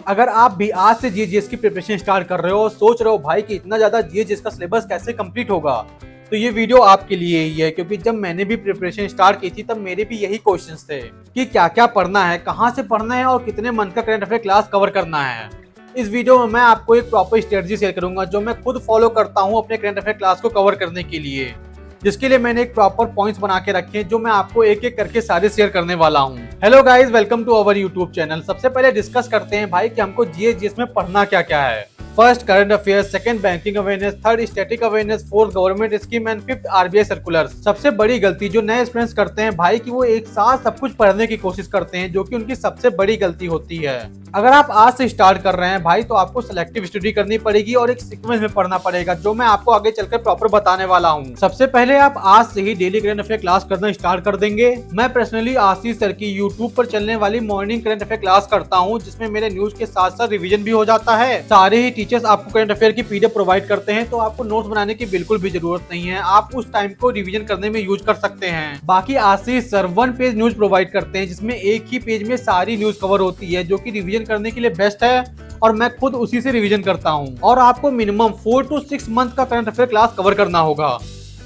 अगर आप भी आज से जीएस की प्रिपरेशन स्टार्ट कर रहे हो और सोच रहे हो भाई कि इतना ज्यादा जीएस का सिलेबस कैसे कंप्लीट होगा, तो ये वीडियो आपके लिए ही है। क्योंकि जब मैंने भी प्रिपरेशन स्टार्ट की थी तब मेरे भी यही क्वेश्चंस थे कि क्या क्या पढ़ना है, कहाँ से पढ़ना है और कितने मंथ का करंट अफेयर क्लास कवर करना है। इस वीडियो में मैं आपको एक प्रॉपर स्ट्रेटजी शेयर करूंगा जो मैं खुद फॉलो करता हूँ अपने करंट अफेयर क्लास को कवर करने के लिए, जिसके लिए मैंने एक प्रॉपर पॉइंट्स बना के रखे हैं जो मैं आपको एक एक करके सारे शेयर करने वाला हूँ। Hello guys, welcome to our YouTube channel. सबसे पहले डिस्कस करते हैं भाई कि हमको जीएस में पढ़ना क्या क्या है। First current affairs, second banking awareness, third static awareness, fourth government scheme and fifth RBI circular. सबसे बड़ी गलती जो नए स्टूडेंट्स करते हैं भाई कि वो एक साथ सब कुछ पढ़ने की कोशिश करते हैं, जो कि उनकी सबसे बड़ी गलती होती है। अगर आप आज से स्टार्ट कर रहे हैं भाई तो आपको सिलेक्टिव स्टडी करनी पड़ेगी और एक सीक्वेंस में पढ़ना पड़ेगा, जो मैं आपको आगे चलकर प्रॉपर बताने वाला हूँ। सबसे पहले आप आज से ही डेली करंट अफेयर क्लास करना स्टार्ट कर देंगे। मैं पर्सनली आशीष सर की यूट्यूब पर चलने वाली मॉर्निंग करंट अफेयर क्लास करता हूँ, जिसमें मेरे न्यूज के साथ साथ रिवीजन भी हो जाता है। सारे ही टीचर्स आपको करंट अफेयर की पीडीएफ प्रोवाइड करते हैं, तो आपको नोट्स बनाने की बिल्कुल भी जरूरत नहीं है। आप उस टाइम को रिवीजन करने में यूज कर सकते हैं। बाकी आशीष सर 1 पेज न्यूज प्रोवाइड करते हैं, जिसमें एक ही पेज में सारी न्यूज कवर होती है, जो कि रिवीजन करने के लिए बेस्ट है और मैं खुद उसी से रिवीजन करता हूं। और आपको मिनिमम 4 to 6 मंथ का करंट अफेयर क्लास कवर करना होगा।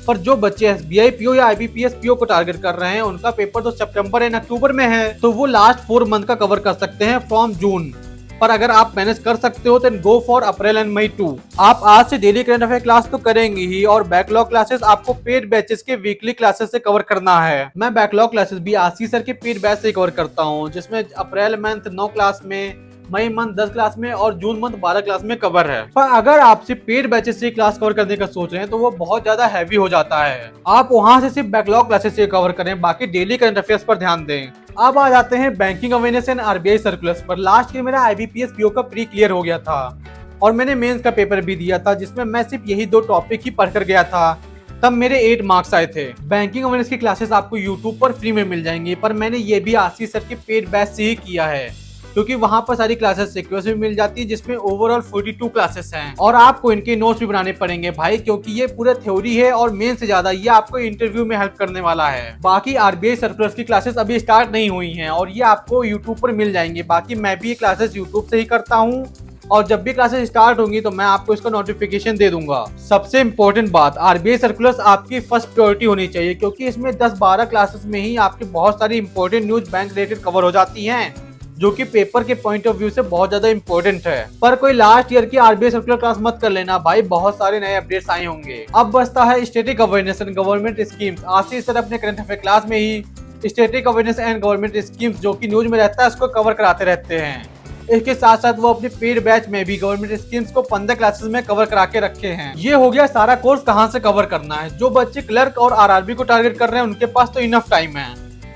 पर जो बच्चे एसबीआई पीओ या आईबीपीएस पीओ को टारगेट कर रहे हैं, उनका पेपर तो सितंबर एंड अक्टूबर में है, तो वो लास्ट 4 मंथ का कवर कर सकते हैं फ्रॉम जून। पर अगर आप मैनेज कर सकते हो तो गो फॉर अप्रैल एंड मई 2। आप आज से डेली करंट अफेयर क्लास तो करेंगे ही, और बैकलॉग क्लासेस आपको पेड बैचेस के वीकली क्लासेस से कवर करना है। मैं बैकलॉग क्लासेस भी आशीष सर के पेड बैच से कवर करता हूँ, जिसमें अप्रैल मंथ 9 क्लास में, मई मंथ 10 क्लास में और जून मंथ 12 क्लास में कवर है। पर अगर आप सिर्फ पेड बैचेस से क्लास कवर करने का सोच रहे हैं तो वो बहुत ज्यादा हैवी हो जाता है। आप वहां से सिर्फ बैकलॉग क्लासेस से कवर करें, बाकी डेली करंट अफेयर्स पर ध्यान दें। अब आ जाते हैं banking awareness and RBI circulars पर। लास्ट ईयर मेरा आईबीपीएस पीओ का प्री क्लियर हो गया था और मैंने मेंस का पेपर भी दिया था, जिसमें मैं सिर्फ यही 2 टॉपिक ही पढ़ कर गया था। तब मेरे 8 मार्क्स आए थे। बैंकिंग अवेयरनेस की क्लासेस आपको यूट्यूब पर फ्री में मिल जाएंगी, पर मैंने ये भी आशीष सर के पेड बैच से ही किया है, क्योंकि वहां पर सारी क्लासेस सिक्वेंस भी मिल जाती है, जिसमें ओवरऑल 42 क्लासेस हैं। और आपको इनके नोट्स भी बनाने पड़ेंगे भाई, क्योंकि ये पूरा थ्योरी है और मेन से ज्यादा ये आपको इंटरव्यू में हेल्प करने वाला है। बाकी आरबीआई सर्कुलर्स की क्लासेस अभी स्टार्ट नहीं हुई हैं और ये आपको यूट्यूब पर मिल जाएंगी। बाकी मैं भी ये क्लासेस यूट्यूब से ही करता हूँ, और जब भी क्लासेस स्टार्ट होंगी तो मैं आपको इसका नोटिफिकेशन दे दूंगा। सबसे इंपॉर्टेंट बात, आरबीआई सर्कुलर्स आपकी फर्स्ट प्रायोरिटी होनी चाहिए, क्योंकि इसमें 10-12 क्लासेस में ही आपकी बहुत सारी important news bank related cover हो जाती हैं, जो कि पेपर के पॉइंट ऑफ व्यू से बहुत ज्यादा इंपॉर्टेंट है। पर कोई लास्ट ईयर की आरबीआई सर्कुलर क्लास मत कर लेना भाई, बहुत सारे नए अपडेट्स आए होंगे। अब बचता है static awareness and government schemes. Ashish sir अपने करंट अफेयर क्लास में ही static awareness and government schemes, जो कि न्यूज में रहता है, उसको कवर कराते रहते हैं। इसके साथ साथ वो अपने पेड बैच में भी गवर्नमेंट स्कीम्स को 15 क्लासेस में कवर करा के रखे हैं। ये हो गया सारा कोर्स कहाँ से कवर करना है। जो बच्चे क्लर्क और आरआरबी को टारगेट कर रहे हैं, उनके पास तो इनफ टाइम है,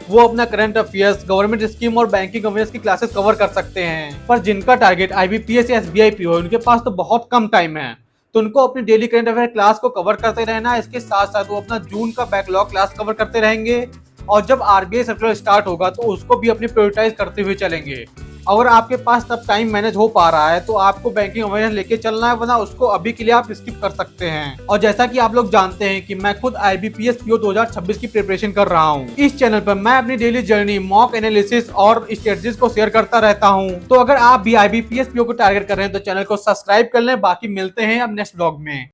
वो अपना करंट अफेयर्स, गवर्नमेंट स्कीम और बैंकिंग अवेयर्स की क्लासेस कवर कर सकते हैं। पर जिनका टारगेट आईबीपीएस या एसबीआई पीओ है, उनके पास तो बहुत कम टाइम है, तो उनको अपनी डेली करंट अफेयर क्लास को कवर करते रहना है। इसके साथ साथ वो अपना जून का बैकलॉग क्लास कवर करते रहेंगे, और जब आरबीआई सर्कुलर स्टार्ट होगा तो उसको भी अपनी प्रायोरिटाइज करते हुए चलेंगे। अगर आपके पास तब टाइम मैनेज हो पा रहा है तो आपको बैंकिंग अवेयरनेस लेके चलना है, वरना उसको अभी के लिए आप स्किप कर सकते हैं। और जैसा कि आप लोग जानते हैं कि मैं खुद आईबीपीएस पीओ 2026 की प्रिपरेशन कर रहा हूं। इस चैनल पर मैं अपनी डेली जर्नी, मॉक एनालिसिस और स्ट्रेटजीज को शेयर करता रहता हूं। तो अगर आप भी आईबीपीएस पीओ को टारगेट कर रहे हैं तो चैनल को सब्सक्राइब कर लें। बाकी मिलते हैं अब नेक्स्ट ब्लॉग में।